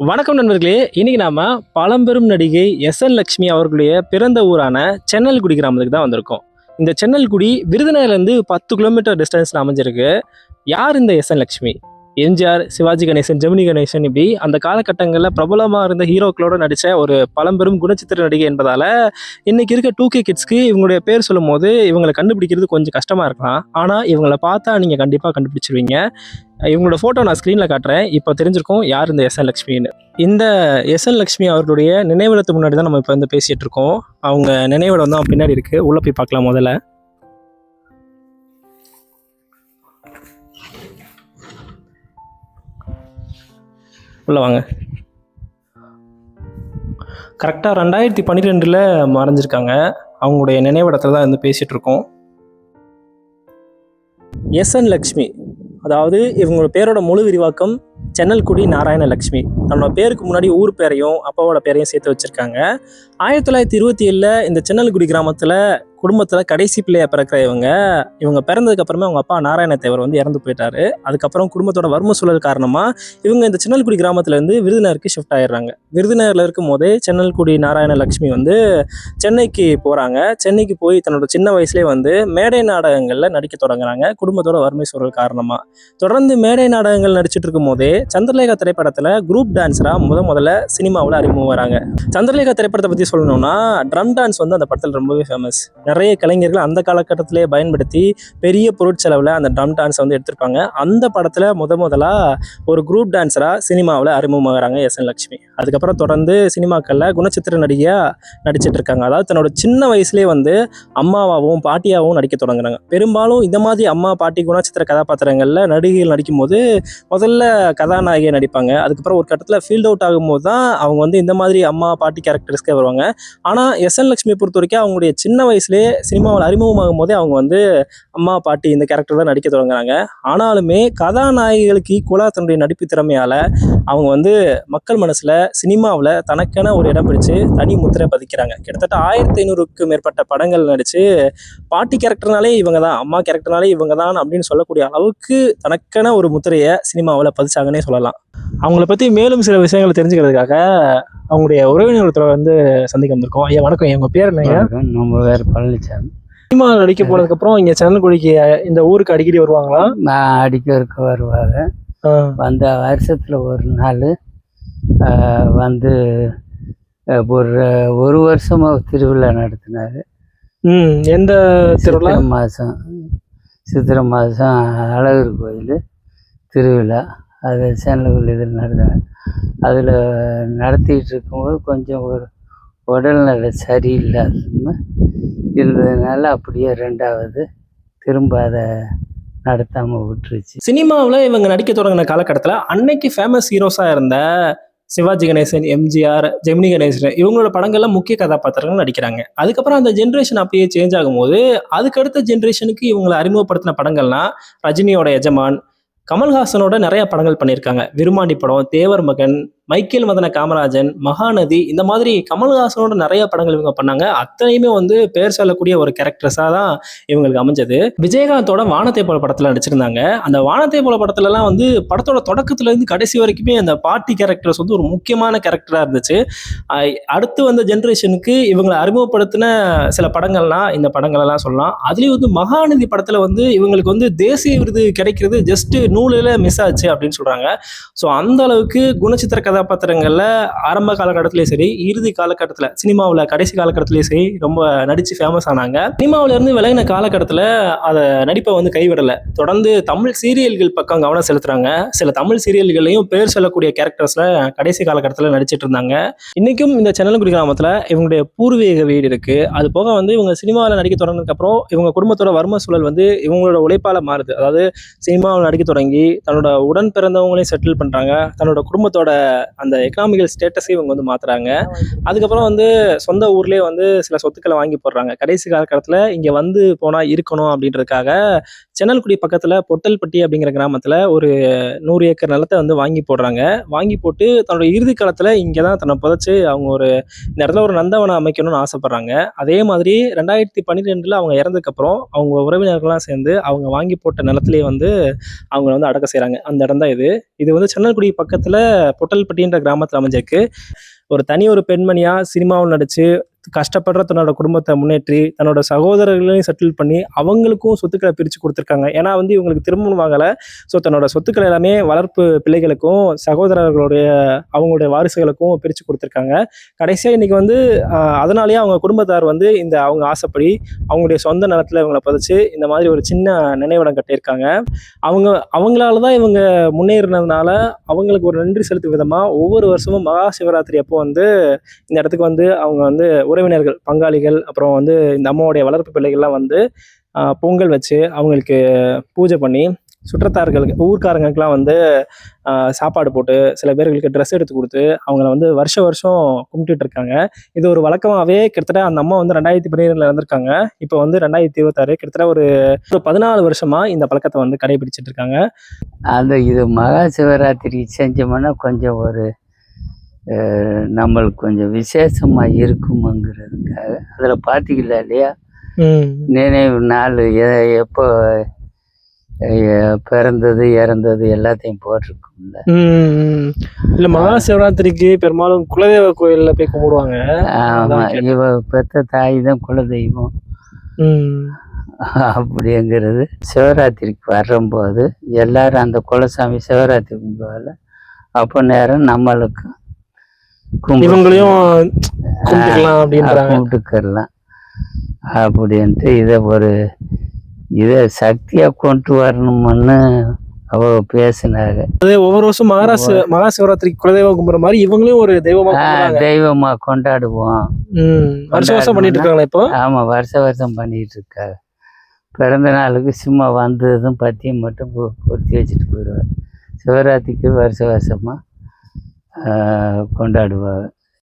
வணக்கம் நண்பர்களே. இன்னைக்கு நாம பழம்பெரும் நடிகை எஸ்.என். லக்ஷ்மி அவர்களுடைய பிறந்த ஊரான சென்னல்குடி கிராமத்துக்கு தான் வந்திருக்கோம். இந்த சென்னல்குடி விருதுநகர்லேருந்து 10 கிலோமீட்டர் டிஸ்டன்ஸ்ல அமைஞ்சிருக்கு. யார் இந்த எஸ்.என். லக்ஷ்மி? எம்ஜிஆர், சிவாஜி கணேசன், ஜெமினி கணேசன் இப்படி அந்த காலகட்டங்களில் பிரபலமா இருந்த ஹீரோக்களோட நடிச்ச ஒரு பழம்பெரும் குணச்சித்திர நடிகை என்பதால இன்னைக்கு இருக்க 2K கிட்ஸ்க்கு இவங்களுடைய பேர் சொல்லும் போது இவங்களை கண்டுபிடிக்கிறது கொஞ்சம் கஷ்டமா இருக்கலாம். ஆனா இவங்களை பார்த்தா நீங்க கண்டிப்பா கண்டுபிடிச்சிருவீங்க. இவங்களோட ஃபோட்டோ நான் ஸ்க்ரீனில் காட்டுறேன். இப்போ தெரிஞ்சிருக்கும் யார் இந்த எஸ்.என். லக்ஷ்மின்னு. இந்த எஸ்.என். லக்ஷ்மி அவர்களுடைய நினைவிடத்துக்கு முன்னாடி தான் நம்ம இப்போ வந்து பேசிகிட்டு இருக்கோம். அவங்க நினைவிடம் தான் பின்னாடி இருக்குது. உள்ளே போய் பார்க்கலாம். முதல்ல உள்ள வாங்க. கரெக்டாக 2012 மறைஞ்சிருக்காங்க. அவங்களுடைய நினைவிடத்தில் தான் வந்து பேசிகிட்டு இருக்கோம். எஸ்.என். லக்ஷ்மி, அதாவது இவங்களோட பேரோட முழு விரிவாக்கம் சென்னல்குடி நாராயண லக்ஷ்மி. தன்னோட பேருக்கு முன்னாடி ஊர் பேரையும் அப்பாவோட பேரையும் சேர்த்து வச்சுருக்காங்க. 1927 இந்த சென்னல்குடி கிராமத்தில் குடும்பத்தில் கடைசி பிள்ளையாக பிறக்கிற இவங்க பிறந்ததுக்கப்புறமே அவங்க அப்பா நாராயண தேவர் வந்து இறந்து போயிட்டாரு. அதுக்கப்புறம் குடும்பத்தோட வறுமை சூழல் காரணமாக இவங்க இந்த சென்னல்குடி கிராமத்துலேருந்து விருதுநகருக்கு ஷிஃப்ட் ஆயிடுறாங்க. விருதுநகரில் இருக்கும் போதே சென்னல்குடி நாராயண லக்ஷ்மி வந்து சென்னைக்கு போகிறாங்க. சென்னைக்கு போய் தன்னோட சின்ன வயசுலேயே வந்து மேடை நாடகங்களில் நடிக்க தொடங்குறாங்க. குடும்பத்தோட வறுமை சூழல் காரணமாக தொடர்ந்து மேடை நாடகங்கள் நடிச்சிட்டு இருக்கும் போதே சந்திரலேகா திரைப்படத்தில் குரூப் டான்ஸராக முதல்ல சினிமாவில் அறிமுகம் வராங்க. சந்திரலேகா திரைப்படத்தை பற்றி சொல்லணும்னா ட்ரம் டான்ஸ் வந்து அந்த படத்தில் ரொம்பவே ஃபேமஸ். நிறைய கலைஞர்கள் அந்த காலகட்டத்திலே பயன்படுத்தி பெரிய பொருட்செலவில் அந்த ட்ரம் டான்ஸை வந்து எடுத்திருப்பாங்க. அந்த படத்தில் முதலாக ஒரு குரூப் டான்ஸராக சினிமாவில் அறிமுகமாகறாங்க எஸ்.என். லக்ஷ்மி. அதுக்கப்புறம் தொடர்ந்து சினிமாக்களில் குணச்சித்திர நடிகையாக நடிச்சிட்டு இருக்காங்க. அதாவது தன்னோட சின்ன வயசுலேயே வந்து அம்மாவாகவும் பாட்டியாகவும் நடிக்க தொடங்குறாங்க. பெரும்பாலும் இந்த மாதிரி அம்மா பாட்டி குணச்சித்திர கதாபாத்திரங்களில் நடிகைகள் நடிக்கும் போது முதல்ல கதாநாயகியை நடிப்பாங்க. அதுக்கப்புறம் ஒரு கட்டத்தில் ஃபீல்ட் அவுட் ஆகும்போது தான் அவங்க வந்து இந்த மாதிரி அம்மா பாட்டி கேரக்டர்ஸ்க்கே வருவாங்க. ஆனால் எஸ்.என். லக்ஷ்மி பொறுத்த வரைக்கும் அவங்களுடைய சின்ன வயசுலேயே சினிமாவில் அறிமுகமாகும் போதே அவங்க வந்து அம்மா பாட்டி இந்த கேரக்டர் தான் நடிக்க தொடங்குறாங்க. ஆனாலுமே கதாநாயகிகளுக்கு ஈக்குவலாக தன்னுடைய நடிப்பு திறமையால் அவங்க வந்து மக்கள் மனசில் சினிமாவில் தனக்கென ஒரு இடம் பிடிச்சு தனி முத்திரை பதிக்கிறாங்க. கிட்டத்தட்ட 1500க்கும் மேற்பட்ட படங்கள் நடித்து பாட்டி கேரக்டர்னாலே இவங்க தான், அம்மா கேரக்டர்னாலே இவங்க தான் அப்படின்னு சொல்லக்கூடிய அளவுக்கு தனக்கென ஒரு முத்திரையை சினிமாவில் பதிச்சாங்கன்னே சொல்லலாம். அவங்கள பற்றி மேலும் சில விஷயங்களை தெரிஞ்சுக்கிறதுக்காக அவங்களுடைய உறவினர்களை வந்து சந்திக்க வந்திருக்கோம். ஐயா வணக்கம். எங்கள் பேர் என்னங்க? நம்ம வேறு பழனிசாமி. சினிமா நடிக்க போனதுக்கப்புறம் இங்கே சென்னல்குடிக்கு இந்த ஊருக்கு அடிக்கடி வருவாங்களா? நான் அடிக்கிறதுக்கு வருவாங்க. வந்த வருஷத்தில் ஒரு நாள் வந்து ஒரு வருஷமாக திருவிழா நடத்தினார். எந்த திருவிழா? சித்திரை மாதம் அழகர் கோயில் திருவிழா. அது சென்னல்குடி இதில் நடத்தினார். அதில் நடத்திக்கிட்டு இருக்கும்போது கொஞ்சம் ஒரு உடல்நிலை சரியில்லாத இருந்ததுனால அப்படியே ரெண்டாவது திரும்ப அதை நடத்தாமல் விட்டுருச்சு. சினிமாவில் இவங்க நடிக்க தொடங்கின காலகட்டத்தில் அன்னைக்கு ஃபேமஸ் ஹீரோஸாக இருந்த சிவாஜி கணேசன், எம்ஜிஆர், ஜெமினி கணேசன் இவங்களோட படங்கள்ல முக்கிய கதாபாத்திரங்கள் நடிக்கிறாங்க. அதுக்கப்புறம் அந்த ஜென்ரேஷன் அப்படியே சேஞ்ச் ஆகும்போது அதுக்கடுத்த ஜென்ரேஷனுக்கு இவங்களை அறிமுகப்படுத்தின படங்கள்லாம் ரஜினியோட எஜமான், கமல்ஹாசனோட நிறைய படங்கள் பண்ணியிருக்காங்க. விருமாண்டி படம், தேவர் மகன், மைக்கேல் மதன காமராஜன், மகாநதி, இந்த மாதிரி கமல்ஹாசனோட நிறைய படங்கள் இவங்க பண்ணாங்க. அத்தனையுமே வந்து பேர் சொல்லக்கூடிய ஒரு கேரக்டர்ஸாக தான் இவங்களுக்கு அமைஞ்சது. விஜயகாந்தோட வானத்தை போல படத்தில் நடிச்சிருந்தாங்க. அந்த வானத்தை போல படத்துலலாம் வந்து படத்தோட தொடக்கத்துலேருந்து கடைசி வரைக்குமே அந்த பாட்டி கேரக்டர்ஸ் வந்து ஒரு முக்கியமான கேரக்டராக இருந்துச்சு. அடுத்து வந்த ஜென்ரேஷனுக்கு இவங்களை அறிமுகப்படுத்தின சில படங்கள்லாம் இந்த படங்களெல்லாம் சொல்லலாம். அதுலேயும் வந்து மகாநதி படத்தில் வந்து இவங்களுக்கு வந்து தேசிய விருது கிடைக்கிறது ஜஸ்ட் நூலில் மிஸ் ஆச்சு அப்படின்னு சொல்கிறாங்க. ஸோ அந்த அளவுக்கு குணச்சித்திர கதாபாத்திரங்களில் ஆரம்ப காலகட்டத்திலேயே சரி, இறுதி காலகட்டத்தில் சினிமாவில் கடைசி காலகட்டத்திலேயே சரி ரொம்ப நடித்து ஃபேமஸ் ஆனாங்க. சினிமாவிலேருந்து விலகின காலகட்டத்தில் அதை நடிப்பை வந்து கைவிடலை. தொடர்ந்து தமிழ் சீரியல்கள் பக்கம் கவனம் செலுத்துகிறாங்க. சில தமிழ் சீரியல்களையும் பேர் சொல்லக்கூடிய கேரக்டர்ஸில் கடைசி காலகட்டத்தில் நடிச்சிட்டு இருந்தாங்க. இன்றைக்கும் இந்த சென்னல்குடி கிராமத்தில் இவங்களுடைய பூர்வீக வீடு இருக்குது. அது போக வந்து இவங்க சினிமாவில் நடிக்க தொடங்கினதுக்கப்புறம் இவங்க குடும்பத்தோட வறுமை சூழல் வந்து இவங்களோட உழைப்பால் மாறுது. அதாவது சினிமாவில் நடிக்க தொடங்கி தன்னோட உடன் பிறந்தவங்களையும் செட்டில் பண்ணுறாங்க. தன்னோட குடும்பத்தோட அந்த எக்கனாமிக்கல் ஸ்டேட்டஸை இவங்க வந்து மாற்றுறாங்க. அதுக்கப்புறம் வந்து சொந்த ஊர்லேயே வந்து சில சொத்துக்களை வாங்கி போடுறாங்க. கடைசி காலகட்டத்தில் இங்கே வந்து போனால் இருக்கணும் அப்படின்றதுக்காக சென்னல்குடி பக்கத்தில் பொட்டல்பட்டி அப்படிங்கிற கிராமத்தில் ஒரு 100 ஏக்கர் நிலத்தை வந்து வாங்கி போடுறாங்க. வாங்கி போட்டு தன்னோட இறுதி காலத்தில் இங்கே தான் தன்னை புதைச்சி அவங்க இந்த இடத்துல ஒரு நந்தவனம் அமைக்கணும்னு ஆசைப்படுறாங்க. அதே மாதிரி 2012 அவங்க இறந்ததுக்கப்புறம் அவங்க உறவினர்கள்லாம் சேர்ந்து அவங்க வாங்கி போட்ட நிலத்திலேயே வந்து அவங்க வந்து அடக்க செய்கிறாங்க. அந்த இடம் தான் இது வந்து சென்னல்குடி பக்கத்தில் பொட்டல்பட்டி ஆசைப்பட்டின்ற கிராமத்தில் அமைஞ்சிருக்கு. ஒரு பெண்மணியா சினிமாவில் நடிச்சு கஷ்டப்படுற தன்னோட குடும்பத்தை முன்னேற்றி தன்னோட சகோதரர்களையும் செட்டில் பண்ணி அவங்களுக்கும் சொத்துக்களை பிரித்து கொடுத்துருக்காங்க. ஏன்னா இவங்களுக்கு திருமணம் ஆகலை. ஸோ தன்னோட சொத்துக்கள் எல்லாமே வளர்ப்பு பிள்ளைகளுக்கும் அவங்களுடைய வாரிசுகளுக்கும் பிரித்து கொடுத்துருக்காங்க. கடைசியாக இன்னைக்கு அதனாலேயே அவங்க குடும்பத்தார் இந்த அவங்க ஆசைப்படி அவங்களுடைய சொந்த நிலத்தில் இவங்களை பதிச்சு இந்த மாதிரி ஒரு சின்ன நினைவிடம் கட்டியிருக்காங்க. அவங்களால தான் இவங்க முன்னேறினதுனால அவங்களுக்கு ஒரு நன்றி செலுத்தும் விதமாக ஒவ்வொரு வருஷமும் மகா சிவராத்திரி அப்போ இந்த இடத்துக்கு அவங்க உறவினர்கள், பங்காளிகள், அப்புறம் இந்த அம்மாவுடைய வளர்ப்பு பிள்ளைகள்லாம் பொங்கல் வச்சு அவங்களுக்கு பூஜை பண்ணி சுற்றத்தார்களுக்கு ஊர்க்காரங்களுக்குலாம் சாப்பாடு போட்டு சில பேர்களுக்கு ட்ரெஸ் எடுத்து கொடுத்து அவங்கள வருஷம் கும்பிட்டுட்டு இருக்காங்க. இது ஒரு வழக்கமாகவே கிட்டத்தட்ட அந்த அம்மா 2012 இருந்திருக்காங்க. இப்போ 2026 கிட்டத்தட்ட ஒரு 14 வருஷமா இந்த பழக்கத்தை கடைபிடிச்சிட்டு இருக்காங்க. இது மகா சிவராத்திரி செஞ்சோம்னா கொஞ்சம் ஒரு நம்மளுக்கு கொஞ்சம் விசேஷமாக இருக்குமாங்கிறதுக்காக அதில் பார்த்திங்களா இல்லையா, நினைவு நாள் எப்போ பிறந்தது இறந்தது எல்லாத்தையும் போட்டிருக்கும்ல. இல்லை, மகா சிவராத்திரிக்கு பெரும்பாலும் குலதெய்வ கோயிலில் போய் கும்பிடுவாங்க. ஆமாம், இவ பெற்ற தாய் தான் குலதெய்வம் அப்படிங்கிறது. சிவராத்திரிக்கு வரும்போது எல்லாரும் அந்த குலசாமி சிவராத்திரி கும்பிடுவாங்க. அப்போ நேரம் நம்மளுக்கு இவங்களையும் கும்பிட்டுக்கலாம் அப்படின்ட்டு இதை சக்தியா கொண்டு வரணும்னு அவ பேசினாங்க. ஒவ்வொரு வருஷம் மகா சிவராத்திரிக்கு குலதெய்வம் கும்பிடுற மாதிரி இவங்களையும் ஒரு தெய்வமா கொண்டாடுவோம். வருஷம் பண்ணிட்டு இருக்காங்க இப்போ. ஆமா, வருஷம் பண்ணிட்டு இருக்காங்க. பிறந்த நாளுக்கு சும்மா வந்ததும் பத்தியம் மட்டும் பொருத்தி வச்சுட்டு போயிடுவாங்க. சிவராத்திரிக்கு வருஷமா கொண்டாடுவாங்க.